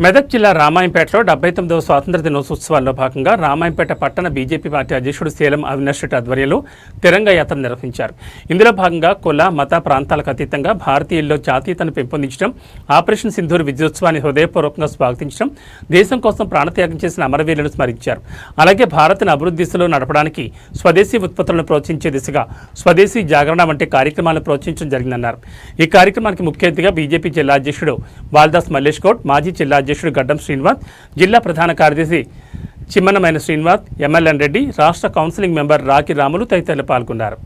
మెదక్ జిల్లా రామాయంపేటలో 79వ స్వాతంత్ర దినోత్సవాల్లో భాగంగా రామాయంపేట పట్టణ బీజేపీ పార్టీ అధ్యక్షుడు సేలం అవినాష్ రెడ్డి ఆధ్వర్యంలో తిరంగా యాత్ర నిర్వహించారు. ఇందులో భాగంగా కుల మత ప్రాంతాలకు అతీతంగా భారతీయుల్లో జాతీయతను పెంపొందించడం, ఆపరేషన్ సింధూర్ విజయోత్సవాన్ని హృదయపూర్వకంగా స్వాగతించడం, దేశం కోసం ప్రాణత్యాగం చేసిన అమరవీరులను స్మరించారు. అలాగే భారత్ను అభివృద్ధి దిశలో నడపడానికి స్వదేశీ ఉత్పత్తులను ప్రోత్సహించే దిశగా స్వదేశీ జాగరణ వంటి కార్యక్రమాలను ప్రోత్సహించడం జరిగిందన్నారు. ఈ కార్యక్రమానికి ముఖ్య అతిథిగా బీజేపీ జిల్లా అధ్యక్షుడు బాల్దాస్ మల్లేష్ గౌడ్, మాజీ జిల్లా అధ్యక్షుడు గడ్డం శ్రీనివాస్, జిల్లా ప్రధాన కార్యదర్శి చిమ్మనమైన శ్రీనివాస్, ఎమ్మెల్యన్ రెడ్డి, రాష్ట్ర కౌన్సిలింగ్ మెంబర్ రాకి రాములు తదితరులు పాల్గొన్నారు.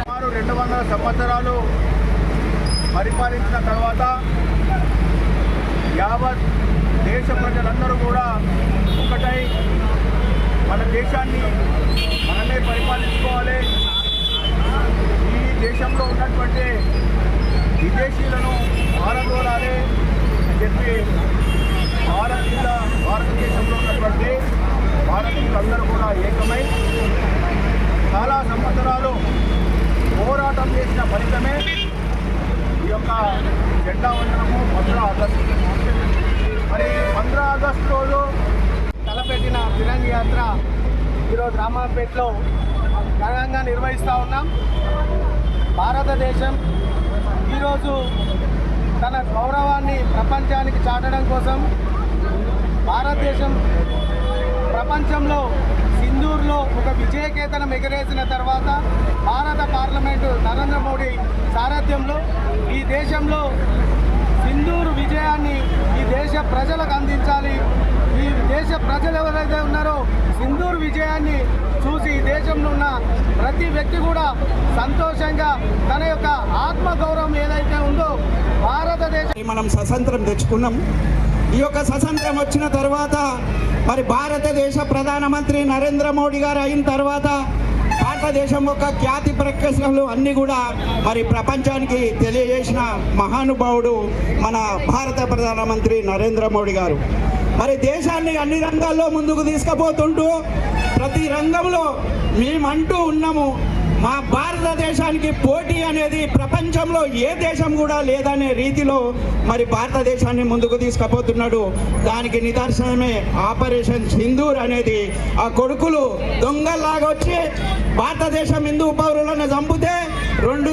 సుమారు 200 సంవత్సరాలు పరిపాలించిన తర్వాత యావత్ దేశ ప్రజలందరూ కూడా ఒకటై మన దేశాన్ని మనమే పరిపాలించుకోవాలి, ఈ దేశంలో ఉన్నటువంటి విదేశీయులను పారదోలాలి అని చెప్పి భారతదేశంలో ఉన్నటువంటి భారతీయులందరూ కూడా ఏకమై చాలా సంవత్సరాలు పోరాటం చేసిన ఫలితమే ఈ యొక్క జెండా వందనము 15 ఆగస్టు. మరి 15 ఆగస్టు రోజు తలపెట్టిన తిరంగ యాత్ర ఈరోజు రామాయంపేటలో ఘనంగా నిర్వహిస్తూ ఉన్నాం. భారతదేశం ఈరోజు తన గౌరవాన్ని ప్రపంచానికి చాటడం కోసం భారతదేశం ప్రపంచంలో సింధూర్లో ఒక విజయకేతనం ఎగరేసిన తర్వాత భారత పార్లమెంటు నరేంద్ర మోడీ సారథ్యంలో ఈ దేశంలో సింధూరు విజయాన్ని ఈ దేశ ప్రజలకు అందించాలి. ఈ దేశ ప్రజలు ఎవరైతే ఉన్నారో సింధూరు విజయాన్ని చూసి ఈ దేశంలో ఉన్న ప్రతి వ్యక్తి కూడా సంతోషంగా తన యొక్క ఆత్మగౌరవం ఏదైతే ఉందో భారతదేశం మనం స్వతంత్రం తెచ్చుకున్నాం. ఈ యొక్క స్వతంత్రం వచ్చిన తర్వాత మరి భారతదేశ ప్రధానమంత్రి నరేంద్ర మోడీ గారు అయిన తర్వాత భారతదేశం యొక్క ఖ్యాతి ప్రఖ్యాతులు అన్నీ కూడా మరి ప్రపంచానికి తెలియజేసిన మహానుభావుడు మన భారత ప్రధానమంత్రి నరేంద్ర మోడీ గారు. మరి దేశాన్ని అన్ని రంగాల్లో ముందుకు తీసుకుపోతుంటూ ప్రతి రంగంలో మేమంటూ ఉన్నాము. మా భారతదేశానికి పోటీ అనేది ప్రపంచంలో ఏ దేశం కూడా లేదనే రీతిలో మరి భారతదేశాన్ని ముందుకు తీసుకుపోతున్నాడు. దానికి నిదర్శనమే ఆపరేషన్ సింధూర్ అనేది. ఆ కొడుకులు దొంగల్లాగా వచ్చి భారతదేశం హిందూ పౌరులను చంపితే